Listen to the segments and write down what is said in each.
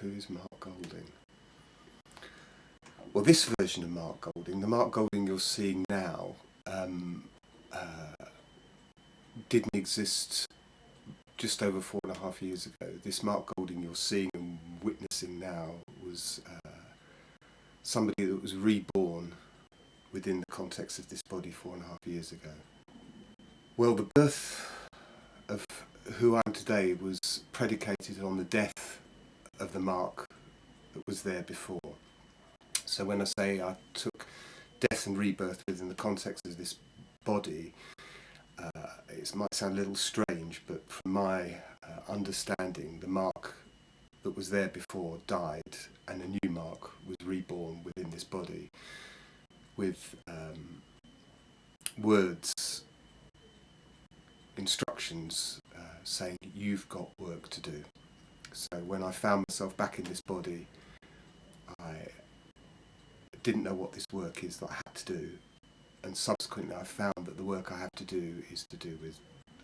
who is Mark Golding? Well, this version of Mark Golding, the Mark Golding you're seeing now, didn't exist just over 4.5 years ago. This Mark Golding you're seeing and witnessing now was somebody that was reborn within the context of this body 4.5 years ago. Well, the birth of who I am today was predicated on the death of the Mark that was there before. So when I say I took death and rebirth within the context of this body, it might sound a little strange, but from my understanding, the Mark that was there before died and a new Mark was reborn within this body with words, instructions saying you've got work to do. So when I found myself back in this body, I didn't know what this work is that I had to do, and subsequently I found that the work I have to do is to do with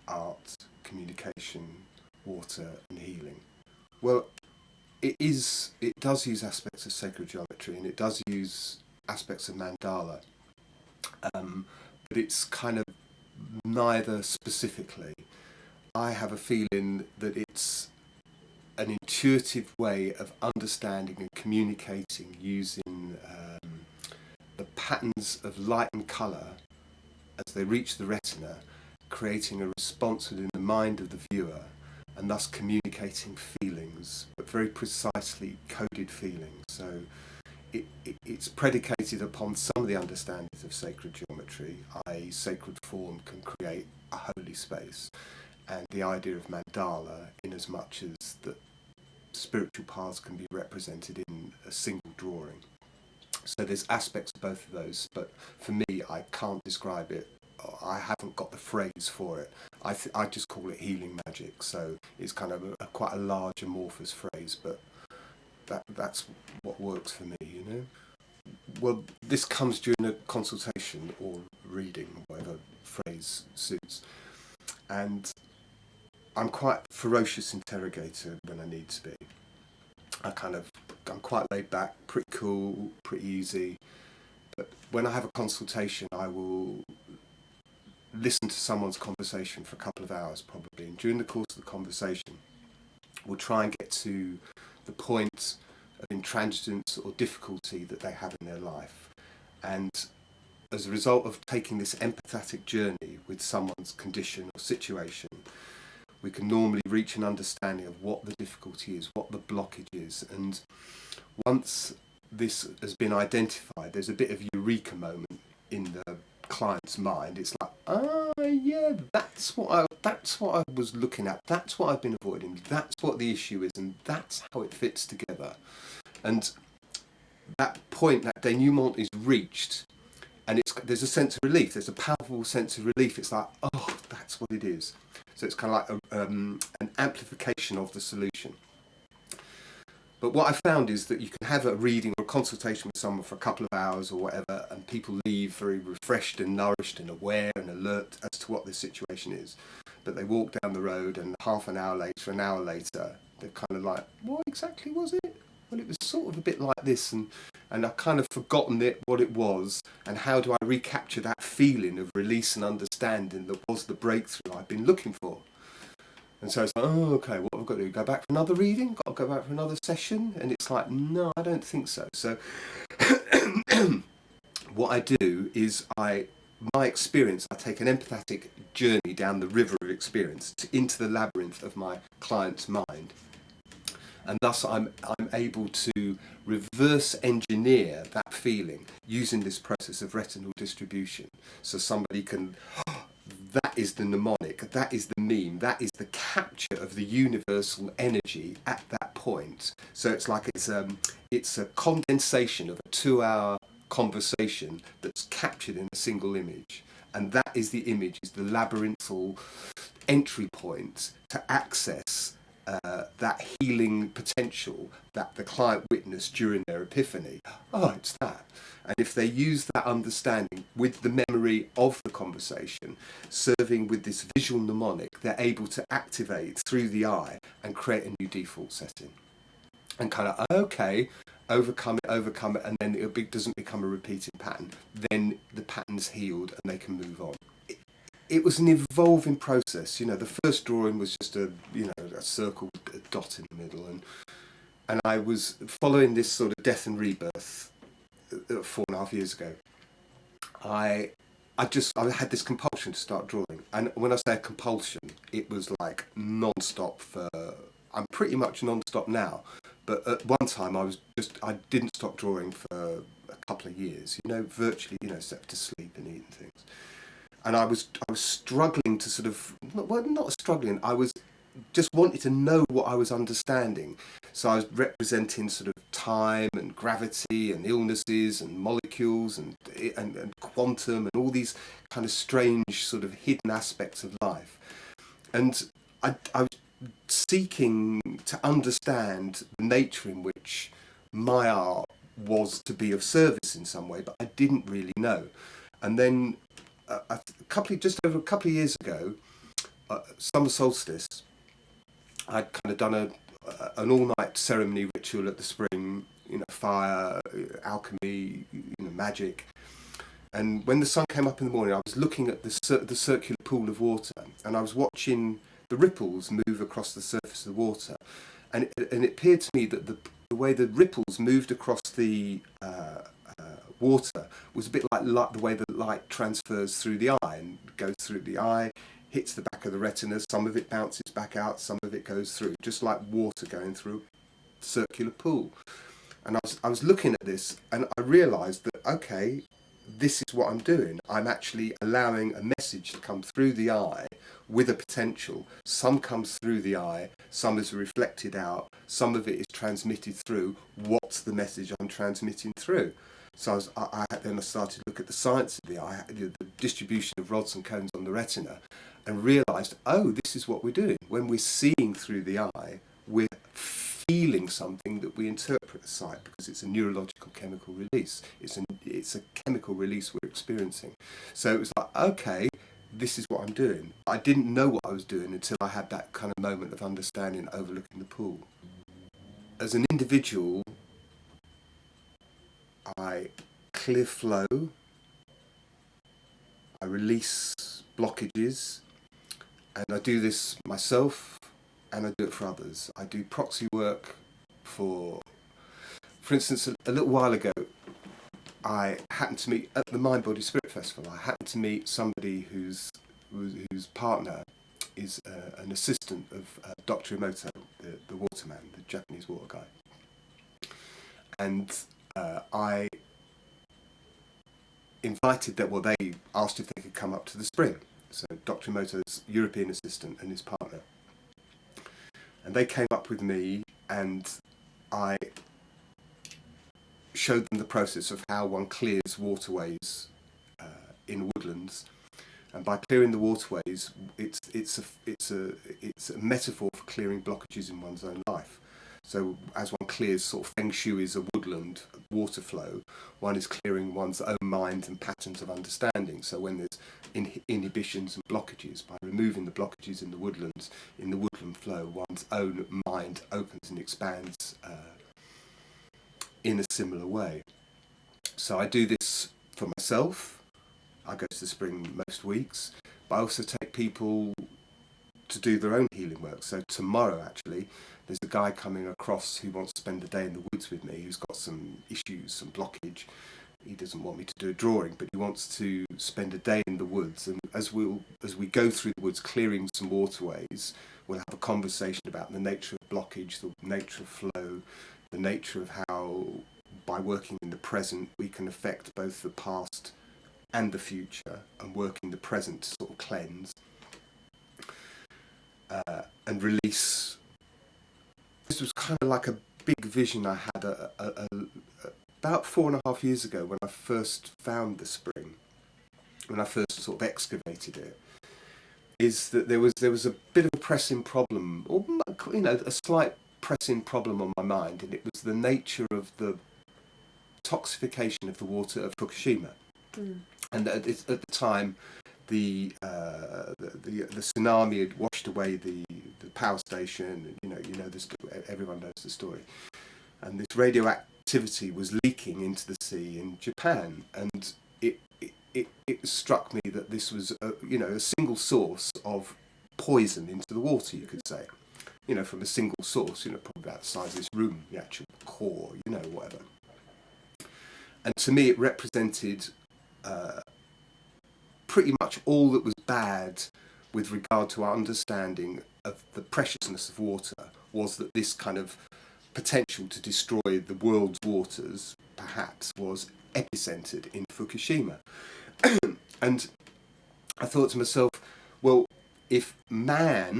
art, communication, water and healing. Well, it does use aspects of sacred geometry and it does use aspects of mandala, but it's kind of neither specifically. I have a feeling that it's an intuitive way of understanding and communicating using the patterns of light and colour as they reach the retina, creating a response within the mind of the viewer and thus communicating feelings, but very precisely coded feelings. So it's predicated upon some of the understandings of sacred geometry, i.e. sacred form can create a holy space, and the idea of mandala in as much as that spiritual paths can be represented in a single drawing. So there's aspects of both of those, but for me I can't describe it. I haven't got the phrase for it. I just call it healing magic, so it's kind of quite a large amorphous phrase, but that's what works for me, you know. Well, this comes during a consultation or reading, whatever phrase suits, and I'm quite a ferocious interrogator when I need to be. I'm quite laid back, pretty cool, pretty easy, but when I have a consultation I will listen to someone's conversation for a couple of hours probably, and during the course of the conversation we'll try and get to the point of intransigence or difficulty that they have in their life, and as a result of taking this empathetic journey with someone's condition or situation, we can normally reach an understanding of what the difficulty is, what the blockage is, and once this has been identified, there's a bit of eureka moment in the client's mind. It's like, yeah, that's what I was looking at, that's what I've been avoiding, that's what the issue is, and that's how it fits together. And that point, that denouement is reached, and there's a sense of relief, there's a powerful sense of relief. It's like, oh, that's what it is. So it's kind of like an amplification of the solution. But what I found is that you can have a reading or a consultation with someone for a couple of hours or whatever, and people leave very refreshed and nourished and aware and alert as to what the situation is. But they walk down the road and half an hour later, an hour later, they're kind of like, what exactly was it? Well, it was sort of a bit like this, and I've kind of forgotten what it was, and how do I recapture that feeling of release and understanding that was the breakthrough I've been looking for. And so it's like, oh, okay, what have I got to do? Go back for another reading? Got to go back for another session? And it's like, no, I don't think so. So what I do is my experience, I take an empathetic journey down the river of experience into the labyrinth of my client's mind. And thus I'm able to reverse engineer that feeling using this process of retinal distribution. So somebody can, that is the mnemonic, that is the meme, that is the capture of the universal energy at that point. So it's like it's a condensation of a 2-hour conversation that's captured in a single image. And that is the image, is the labyrinthal entry point to access that healing potential that the client witnessed during their epiphany. Oh, it's that. And if they use that understanding with the memory of the conversation, serving with this visual mnemonic, they're able to activate through the eye and create a new default setting. and kind of, okay, overcome it, and then doesn't become a repeating pattern. Then the pattern's healed and they can move on. It was an evolving process. You know, the first drawing was just a circle, a dot in the middle, and I was following this sort of death and rebirth 4.5 years ago. I had this compulsion to start drawing, and when I say compulsion, it was like non-stop for. I'm pretty much non-stop now, but at one time I didn't stop drawing for a couple of years. You know, virtually, except to sleep and eat and things. And I was struggling to sort of, well, not struggling. I was just wanted to know what I was understanding. So I was representing sort of time and gravity and illnesses and molecules and quantum and all these kind of strange sort of hidden aspects of life. And I was seeking to understand the nature in which my art was to be of service in some way, but I didn't really know. And then just over a couple of years ago, summer solstice, I'd kind of done an all-night ceremony ritual at the spring, fire, alchemy, magic. And when the sun came up in the morning, I was looking at the circular pool of water, and I was watching the ripples move across the surface of the water. And it appeared to me that the way the ripples moved across the water was a bit like the way the light transfers through the eye and goes through the eye, hits the back of the retina, some of it bounces back out, some of it goes through, just like water going through a circular pool. And I was looking at this, and I realised that, okay, this is what I'm doing. I'm actually allowing a message to come through the eye with a potential. Some comes through the eye, some is reflected out, some of it is transmitted through. What's the message I'm transmitting through? So then I started to look at the science of the eye, the distribution of rods and cones on the retina, and realised, oh, this is what we're doing. When we're seeing through the eye, we're feeling something that we interpret as sight, because it's a neurological chemical release. It's a chemical release we're experiencing. So it was like, okay, this is what I'm doing. I didn't know what I was doing until I had that kind of moment of understanding overlooking the pool. As an individual, I clear flow, I release blockages, and I do this myself and I do it for others. I do proxy work for instance, a little while ago, I happened to meet at the Mind Body Spirit Festival. I happened to meet somebody whose partner is an assistant of Dr. Emoto, the waterman, the Japanese water guy. And I invited them, well, they asked if they could come up to the spring. So Dr. Emoto's European assistant and his partner. And they came up with me, and I showed them the process of how one clears waterways in woodlands. And by clearing the waterways, it's a metaphor for clearing blockages in one's own life. So as one clears, sort of feng shui is a woodland water flow, one is clearing one's own mind and patterns of understanding. So when there's inhibitions and blockages, by removing the blockages in the woodlands, in the woodland flow, one's own mind opens and expands in a similar way. So I do this for myself. I go to the spring most weeks, but I also take people to do their own healing work. So tomorrow, actually, there's a guy coming across who wants to spend a day in the woods with me, who's got some issues, some blockage. He doesn't want me to do a drawing, but he wants to spend a day in the woods. And as we go through the woods, clearing some waterways, we'll have a conversation about the nature of blockage, the nature of flow, the nature of how, by working in the present, we can affect both the past and the future, and working the present to sort of cleanse and release. This was kind of like a big vision I had about 4.5 years ago, when I first found the spring, when I first sort of excavated it. Is that there was a bit of a pressing problem, or a slight pressing problem on my mind, and it was the nature of the toxification of the water of Fukushima. And at the time, the tsunami had washed away the power station. Everyone knows the story. and this radioactivity was leaking into the sea in Japan, and it struck me that this was a single source of poison into the water, you could say, from a single source, probably about the size of this room, the actual core, whatever. And to me, it represented pretty much all that was bad with regard to our understanding of the preciousness of water, was that this kind of potential to destroy the world's waters, perhaps, was epicentered in Fukushima. And I thought to myself, well, if man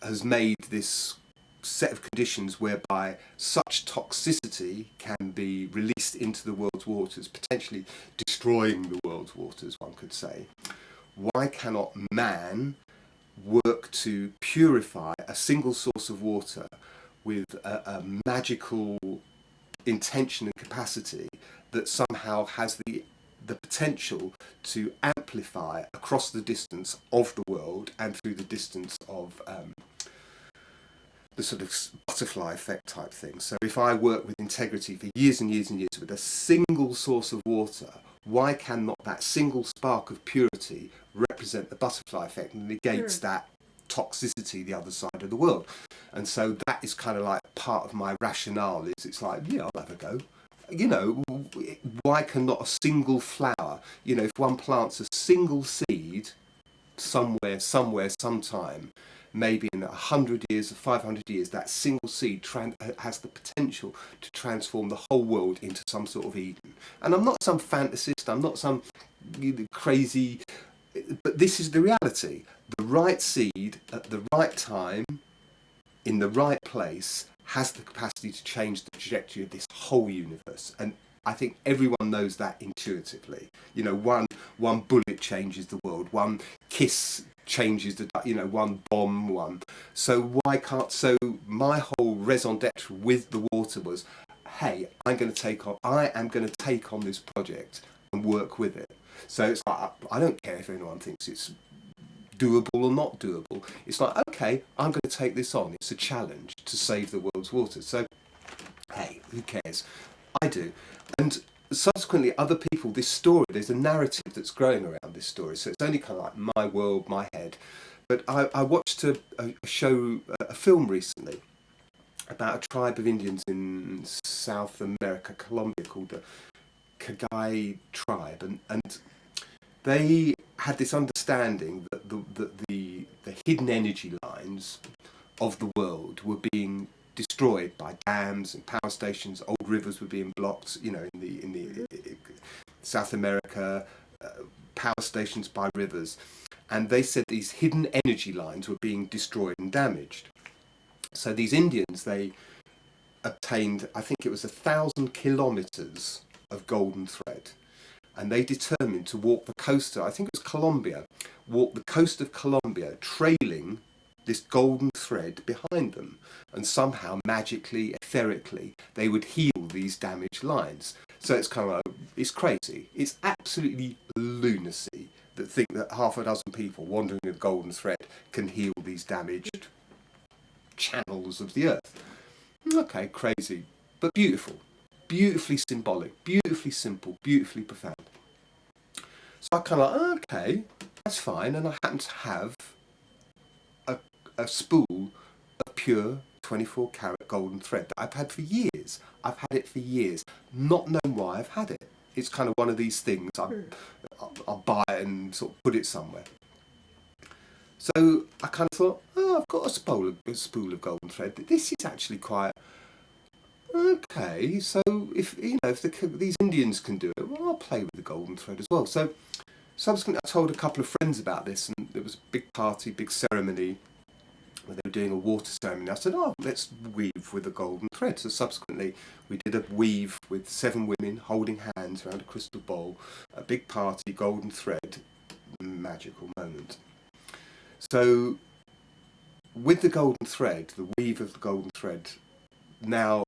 has made this set of conditions whereby such toxicity can be released into the world's waters, potentially destroying the world's waters, one could say, why cannot man work to purify a single source of water with a magical intention and capacity that somehow has the potential to amplify across the distance of the world and through the distance of the sort of butterfly effect type thing. So if I work with integrity for years and years and years with a single source of water, why cannot that single spark of purity represent the butterfly effect and negates that toxicity the other side of the world? And so that is kind of like part of my rationale. It's like, yeah, I'll have a go. Why cannot a single flower, if one plants a single seed somewhere, sometime, maybe in 100 years or 500 years, that single seed has the potential to transform the whole world into some sort of Eden. And I'm not some fantasist, I'm not some crazy, but this is the reality. The right seed at the right time, in the right place, has the capacity to change the trajectory of this whole universe. And I think everyone knows that intuitively. One bullet changes the world, one kiss changes the, one bomb, one. So my whole raison d'etre with the water was, hey, I am going to take on this project and work with it. So it's like, I don't care if anyone thinks it's doable or not doable. It's like, okay, I'm going to take this on. It's a challenge to save the world's waters. So, hey, who cares? I do. And subsequently, other people, there's a narrative that's growing around this story. So it's only kind of like my world, my head. But I watched a film recently about a tribe of Indians in South America, Colombia, called the Kagai tribe. And they had this understanding that the hidden energy lines of the world were being destroyed by dams and power stations. Old rivers were being blocked, in the South America, power stations by rivers, and they said these hidden energy lines were being destroyed and damaged. So these Indians, they obtained, I think it was 1,000 kilometres of golden thread. And they determined to walk the coast, I think it was Colombia, walk the coast of Colombia, trailing this golden thread behind them. And somehow, magically, etherically, they would heal these damaged lines. So it's kind of like, it's crazy. It's absolutely lunacy that think that half a dozen people wandering with golden thread can heal these damaged channels of the earth. Okay, crazy, but beautiful. Beautifully symbolic, beautifully simple, beautifully profound. So I kind of like, okay, that's fine. And I happen to have a spool of pure 24 karat golden thread that I've had for years. I've had it for years, not knowing why I've had it. It's kind of one of these things, I'll buy it and sort of put it somewhere. So I kind of thought, I've got a spool of golden thread. This is actually quite... Okay, so if these Indians can do it, well, I'll play with the golden thread as well. So subsequently, I told a couple of friends about this, and there was a big party, big ceremony, where they were doing a water ceremony. I said, let's weave with the golden thread. So subsequently, we did a weave with 7 women holding hands around a crystal bowl, a big party, golden thread, magical moment. So with the golden thread, the weave of the golden thread, now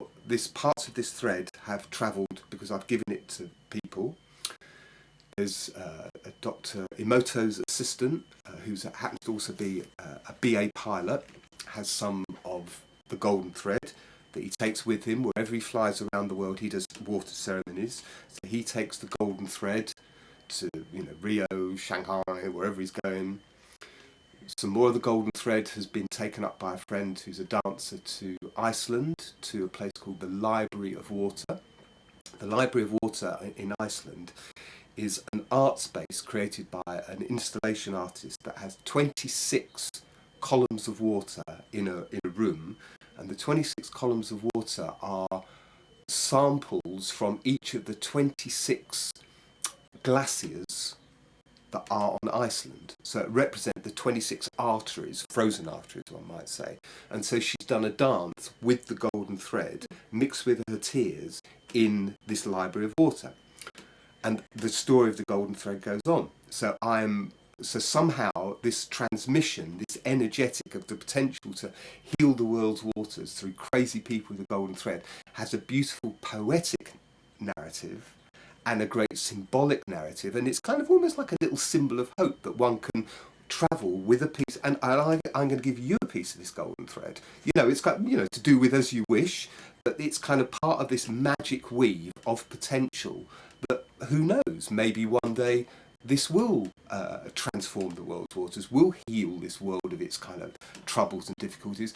parts of this thread have travelled because I've given it to people. There's a Dr. Emoto's assistant, who happens to also be a BA pilot, has some of the golden thread. that he takes with him wherever he flies around the world. He does water ceremonies, so he takes the golden thread to, you know, Rio, Shanghai, wherever he's going. Some more of the golden thread has been taken up by a friend who's a dancer to Iceland, to a place called the Library of Water. The Library of Water in Iceland is an art space created by an installation artist that has 26 columns of water in a room, and the 26 columns of water are samples from each of the 26 glaciers that are on Iceland. So it represents the 26 arteries, frozen arteries one might say. And so she's done a dance with the golden thread mixed with her tears in this Library of Water. And the story of the golden thread goes on. So somehow this transmission, this energetic of the potential to heal the world's waters through crazy people with the golden thread, has a beautiful poetic narrative and a great symbolic narrative, and it's kind of almost like a little symbol of hope that one can travel with a piece. And I'm going to give you a piece of this golden thread. You know, it's got, you know, to do with as you wish, but it's kind of part of this magic weave of potential that, who knows, maybe one day this will transform the world's waters, will heal this world of its kind of troubles and difficulties.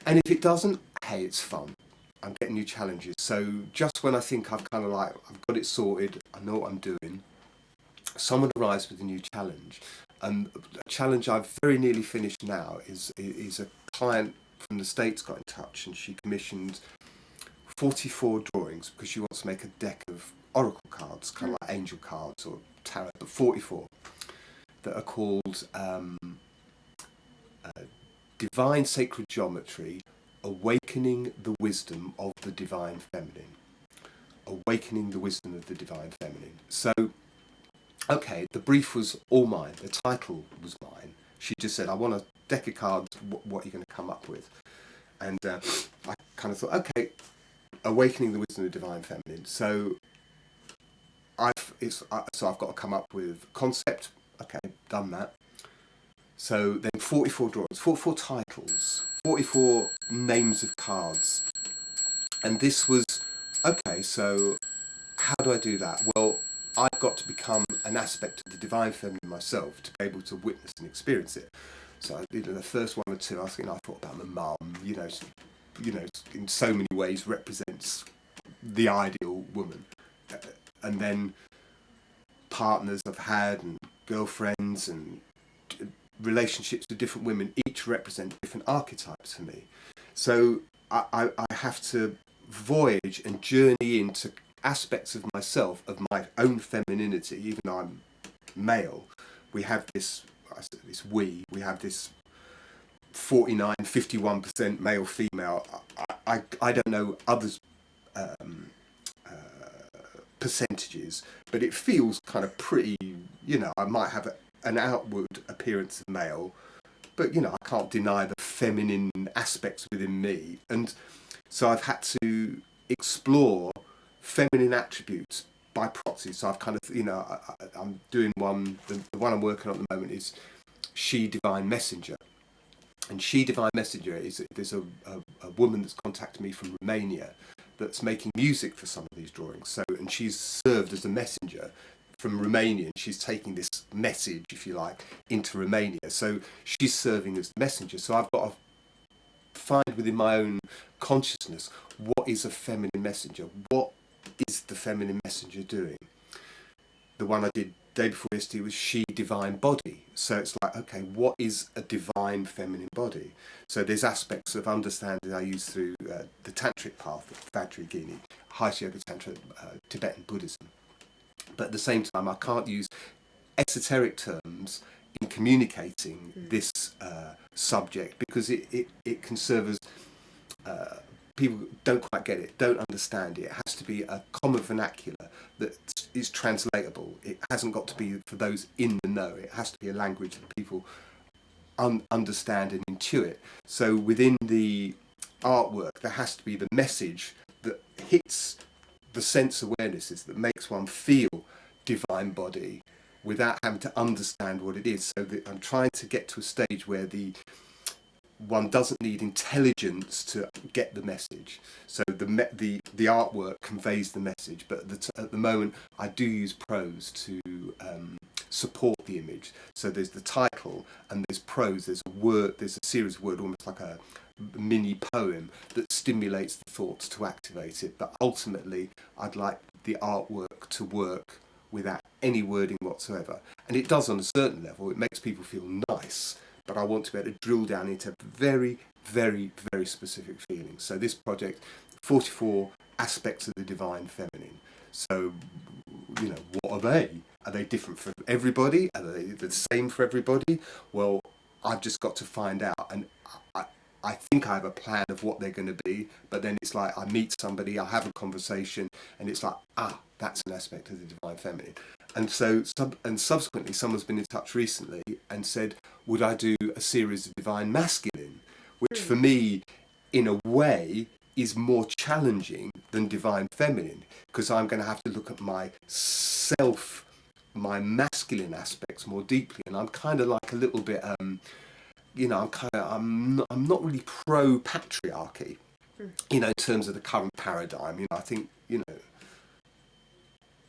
And if it doesn't, hey, it's fun. I'm getting new challenges. So just when I think I've kind of like, I've got it sorted, I know what I'm doing, someone arrives with a new challenge. And a challenge I've very nearly finished now is a client from the States got in touch, and she commissioned 44 drawings because she wants to make a deck of oracle cards, kind of like angel cards or tarot, but 44 that are called Divine Sacred Geometry, Awakening the Wisdom of the Divine Feminine. Awakening the Wisdom of the Divine Feminine. So, okay, the brief was all mine. The title was mine. She just said, I want a deck of cards, what are you going to come up with? And I kind of thought, okay, Awakening the Wisdom of the Divine Feminine. So I've got to come up with concept. Okay, done that. So then 44 drawings, 44 titles, 44 names of cards. And this was, okay, so how do I do that? Well, I've got to become an aspect of the divine feminine myself to be able to witness and experience it. So the first one or two, I thought about my mum, you know, in so many ways represents the ideal woman. And then partners I've had and girlfriends and relationships with different women each represent different archetypes for me. So I have to voyage and journey into aspects of myself, of my own femininity, even though I'm male. We have this, we have this 51% male female. I don't know others percentages, but it feels kind of pretty, you know, I might have an outward appearance of male, but, you know, I can't deny the feminine aspects within me. And so I've had to explore feminine attributes by proxy. So I've kind of, you know, I'm doing one, the one I'm working on at the moment is She Divine Messenger. And She Divine Messenger is, there's a woman that's contacted me from Romania that's making music for some of these drawings. So, and she's served as a messenger from Romania, and she's taking this message, if you like, into Romania. So she's serving as the messenger. So I've got to find within my own consciousness, what is a feminine messenger? What is the feminine messenger doing? The one I did day before yesterday was She Divine Body. So it's like, okay, what is a divine feminine body? So there's aspects of understanding I use through the tantric path of Vajrayogini, Hatha Yoga Tantra, Tibetan Buddhism. But at the same time, I can't use esoteric terms in communicating this subject, because it can serve as people don't quite get it, don't understand it. It has to be a common vernacular that is translatable. It hasn't got to be for those in the know. It has to be a language that people understand and intuit. So within the artwork, there has to be the message that hits the sense awarenesses, that makes one feel divine body without having to understand what it is. So that I'm trying to get to a stage where the one doesn't need intelligence to get the message. So the artwork conveys the message, but at the moment I do use prose to support the image. So there's the title and there's prose. There's a series of words, almost like a mini poem that stimulates the thoughts to activate it. But ultimately, I'd like the artwork to work without any wording whatsoever, and it does on a certain level. It makes people feel nice, but I want to be able to drill down into very, very, very specific feelings. So this project, 44 aspects of the divine feminine. So, what are they? Are they different for everybody? Are they the same for everybody? Well, I've just got to find out, and I think I have a plan of what they're going to be, but then it's like I meet somebody, I have a conversation, and it's like, that's an aspect of the divine feminine. And so, subsequently, someone's been in touch recently and said, would I do a series of divine masculine, which for me, in a way, is more challenging than divine feminine, because I'm going to have to look at myself, my masculine aspects more deeply, and I'm kind of like a little bit, I'm not really pro patriarchy, in terms of the current paradigm. I think,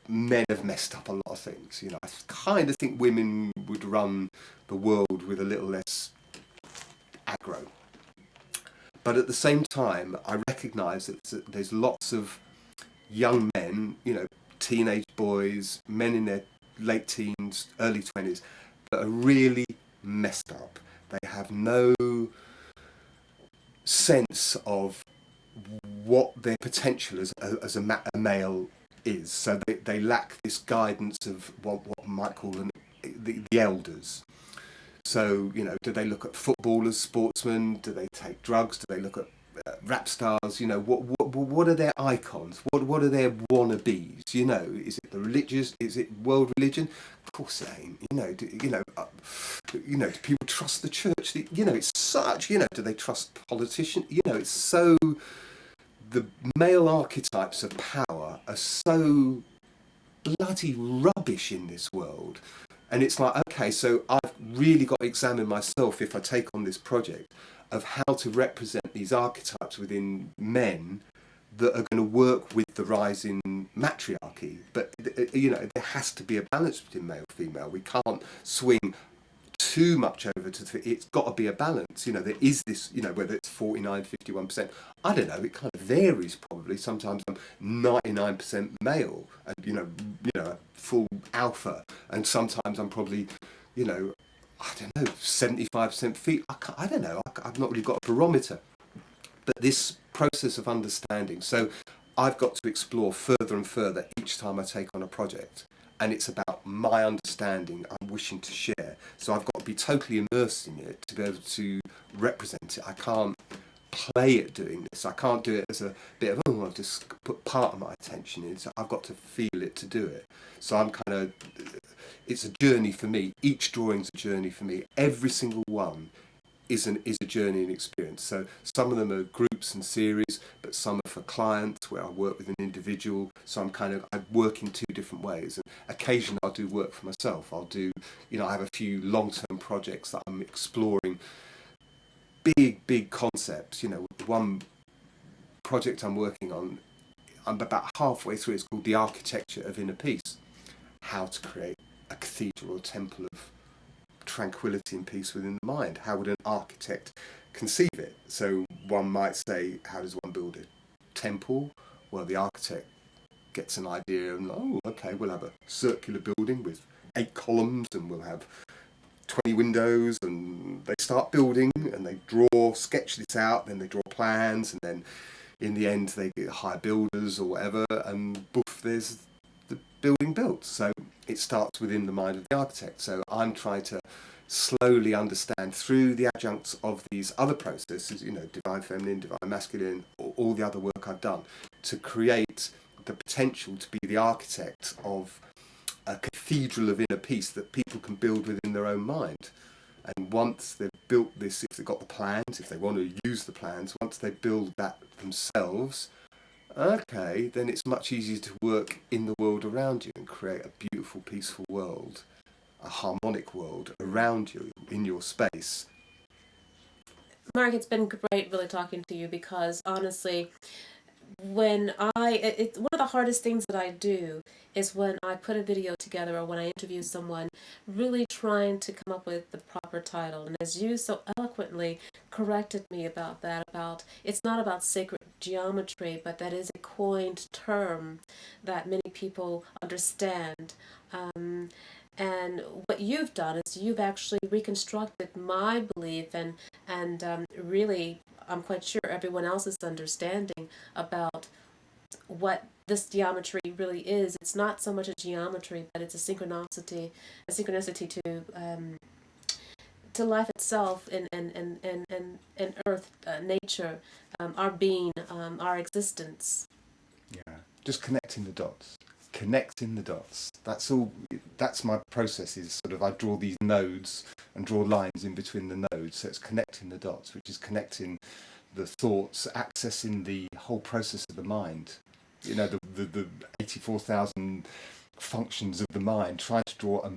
men have messed up a lot of things. I kind of think women would run the world with a little less aggro. But at the same time, I recognise that there's lots of young men, teenage boys, men in their late teens, early 20s, that are really messed up. They have no sense of what their potential as a male is. So they lack this guidance of what one might call the elders. So, do they look at footballers, sportsmen? Do they take drugs? Do they look at rap stars? What are their icons? What are their wannabes? Is it the religious? Is it world religion? Of course it ain't. Do people trust the church? It's such. Do they trust politicians? It's so. The male archetypes of power are so bloody rubbish in this world. And it's like, okay, so I've really got to examine myself, if I take on this project, of how to represent these archetypes within men that are going to work with the rise in matriarchy. But, there has to be a balance between male and female. We can't swing too much over to it's got to be a balance. There is this, whether it's 49, 51%, I don't know, it kind of varies probably. Sometimes I'm 99% male and, full alpha, and sometimes I'm probably, I don't know, 75% female. I don't know, I've not really got a barometer. But this process of understanding, so I've got to explore further and further each time I take on a project. And it's about my understanding I'm wishing to share. So I've got to be totally immersed in it to be able to represent it. I can't play at doing this. I can't do it as a bit of, I'll just put part of my attention in. So I've got to feel it to do it. So I'm it's a journey for me. Each drawing's a journey for me. Every single one is a journey and experience. So some of them are groups and series, but some are for clients where I work with an individual. So I work in two different ways. And occasionally I'll do work for myself. I'll do, I have a few long-term projects that I'm exploring, big concepts. One project I'm working on, I'm about halfway through. It's called The Architecture of Inner Peace. How to create a cathedral or temple of tranquility and peace within the mind. How would an architect conceive it? So one might say, how does one build a temple? Well, the architect gets an idea and, okay, we'll have a circular building with 8 columns and we'll have 20 windows, and they start building and they sketch this out, then they draw plans, and then in the end they hire builders or whatever, and boof, there's the building built. So it starts within the mind of the architect. So I'm trying to slowly understand through the adjuncts of these other processes, divine feminine, divine masculine, all the other work I've done, to create the potential to be the architect of a cathedral of inner peace that people can build within their own mind. And once they've built this, if they've got the plans, if they want to use the plans, once they build that themselves, okay, then it's much easier to work in the world around you and create a beautiful, peaceful world, a harmonic world around you, in your space, Mark, it's been great really talking to you because honestly, one of the hardest things that I do is when I put a video together or when I interview someone, really trying to come up with the proper title. And as you so eloquently corrected me about that, about it's not about sacred geometry, but that is a coined term that many people understand. Um, and what you've done is you've actually reconstructed my belief and really, I'm quite sure everyone else's understanding about what this geometry really is. It's not so much a geometry, but it's a synchronicity to life itself and earth, nature, our being, our existence. Yeah, just connecting the dots. Connecting the dots. That's all. That's my process. Is sort of I draw these nodes and draw lines in between the nodes. So it's connecting the dots, which is connecting the thoughts, accessing the whole process of the mind. You know, the 84,000 functions of the mind. Trying to draw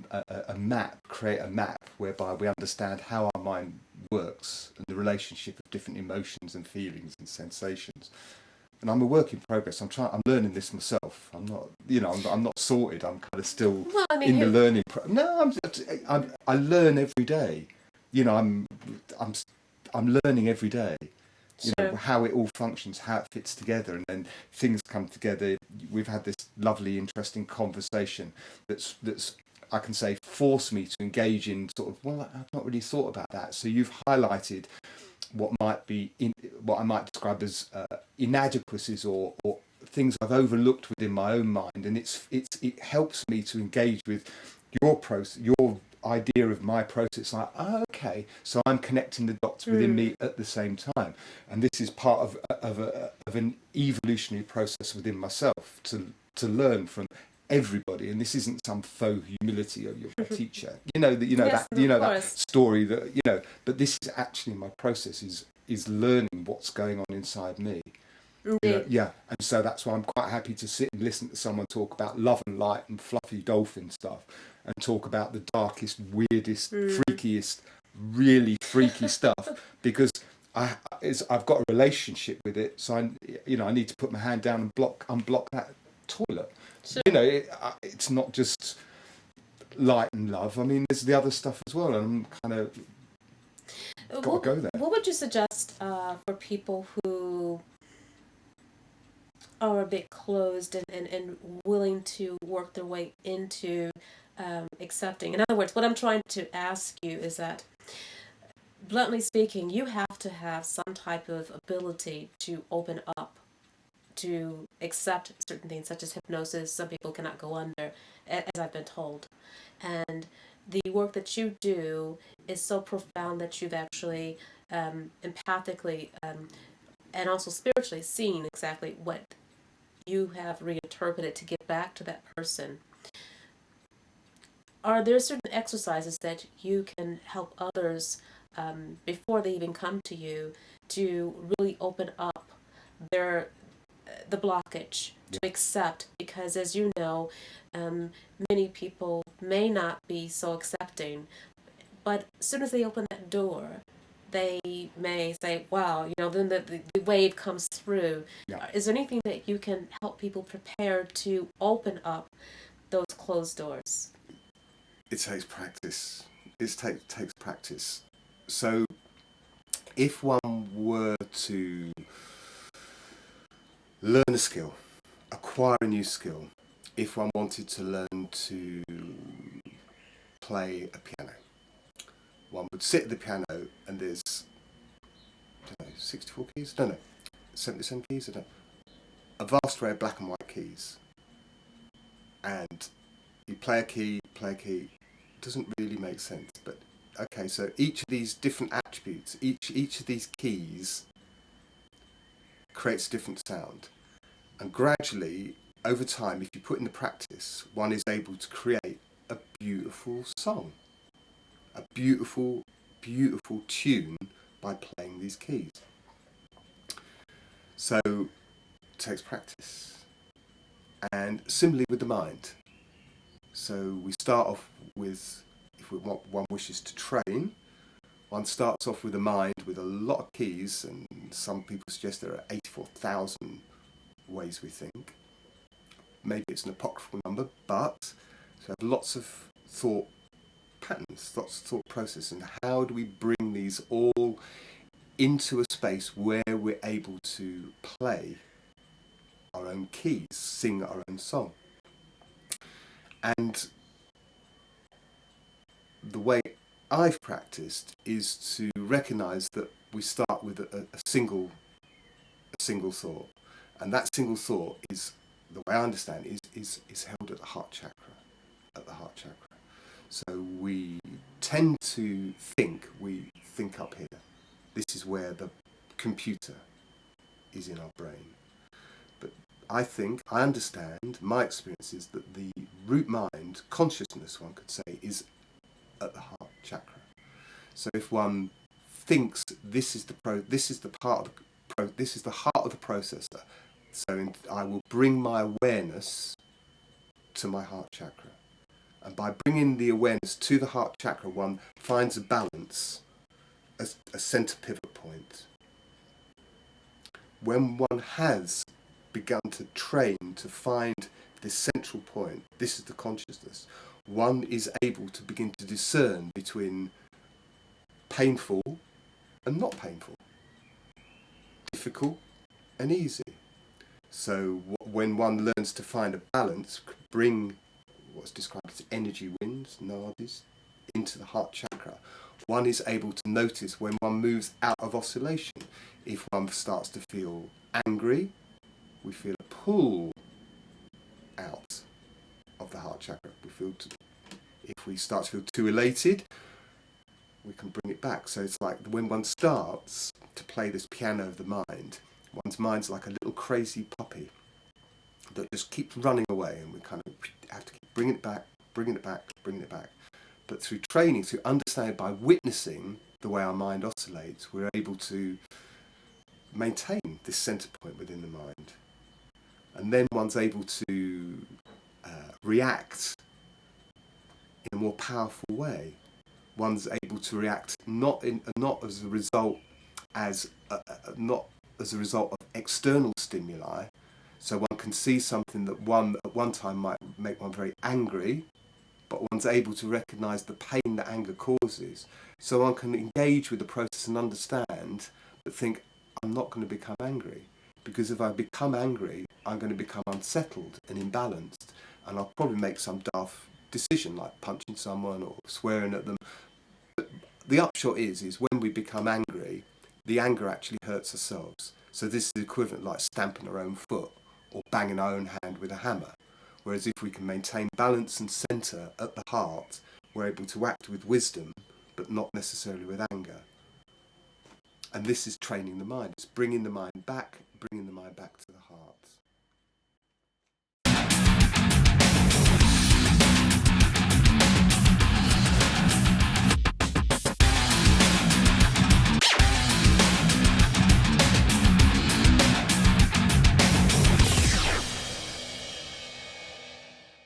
a map, create a map whereby we understand how our mind works and the relationship of different emotions and feelings and sensations. And I'm a work in progress. I'm learning this myself. I'm not, I'm not sorted. I'm kind of still Well, I mean, in the learning. No, I learn every day. You know, I'm learning every day. You know, sure. how it all functions, how it fits together, and then things come together. We've had this lovely, interesting conversation that's I can say forced me to engage in sort of, well, I've not really thought about that. So you've highlighted what might be what I might describe as inadequacies or things I've overlooked within my own mind, and it helps me to engage with your process, your idea of my process. Like, oh, okay, so I'm connecting the dots within me at the same time, and this is part of an evolutionary process within myself to learn from everybody, and this isn't some faux humility of your teacher. Yes, of That course. story that but this is actually my process is learning what's going on inside me. Indeed. Yeah, and so that's why I'm quite happy to sit and listen to someone talk about love and light and fluffy dolphin stuff, and talk about the darkest, weirdest, freakiest, really freaky stuff, because I've got a relationship with it. So I need to put my hand down and unblock that toilet. Sure. It's not just light and love. I mean, there's the other stuff as well, and I'm kind of got to go there. What would you suggest for people who are a bit closed and willing to work their way into accepting? In other words, what I'm trying to ask you is that, bluntly speaking, you have to have some type of ability to open up, to accept certain things, such as hypnosis. Some people cannot go under, as I've been told. And the work that you do is so profound that you've actually empathically and also spiritually seen exactly what you have reinterpreted to give back to that person. Are there certain exercises that you can help others before they even come to you to really open up their the blockage to accept? Because as you know, many people may not be so accepting, but as soon as they open that door, they may say, wow, then the wave comes through. Yeah. Is there anything that you can help people prepare to open up those closed doors? It takes practice. Takes practice. So if one were to learn a skill, acquire a new skill, if one wanted to learn to play a piano, one would sit at the piano and there's, I don't know, 64 keys? No, 77 keys? I don't know. A vast array of black and white keys. And you play a key, it doesn't really make sense. But okay, so each of these different attributes, each of these keys creates a different sound. And gradually, over time, if you put in the practice, one is able to create a beautiful song, a beautiful, beautiful tune by playing these keys. So it takes practice. And similarly with the mind. So we start off with, if one wishes to train, One starts off with a mind with a lot of keys, and some people suggest there are 84,000 ways we think. Maybe it's an apocryphal number, but so have lots of thought patterns, lots of thought process, and how do we bring these all into a space where we're able to play our own keys, sing our own song. And the way I've practiced is to recognise that we start with a single thought, and that single thought is, the way I understand it, is held at the heart chakra. At the heart chakra. So we tend to think we think up here. This is where the computer is in our brain. But I understand, my experience is that the root mind, consciousness one could say, is at the heart chakra. So if one thinks this is the heart of the processor, so I will bring my awareness to my heart chakra. And by bringing the awareness to the heart chakra, one finds a balance, a centre pivot point. When one has begun to train to find this central point, this is the consciousness, one is able to begin to discern between painful and not painful, difficult and easy. So when one learns to find a balance, bring what's described as energy winds, nadis, into the heart chakra, one is able to notice when one moves out of oscillation. If one starts to feel angry, we feel a pull out of the heart chakra. If we start to feel too elated, we can bring it back. So it's like when one starts to play this piano of the mind, one's mind's like a little crazy puppy that just keeps running away, and we kind of have to keep bringing it back, bringing it back, bringing it back. But through training, through understanding, by witnessing the way our mind oscillates, we're able to maintain this centre point within the mind. And then one's able to react in a more powerful way. One's able to react not as a result of external stimuli. So one can see something that at one time might make one very angry, but one's able to recognise the pain that anger causes. So one can engage with the process and understand, but think, I'm not going to become angry. Because if I become angry, I'm going to become unsettled and imbalanced, and I'll probably make some daft decision like punching someone or swearing at them. But the upshot is when we become angry, the anger actually hurts ourselves. So this is the equivalent like stamping our own foot or banging our own hand with a hammer. Whereas if we can maintain balance and centre at the heart, we're able to act with wisdom, but not necessarily with anger. And this is training the mind. It's bringing the mind back to the heart.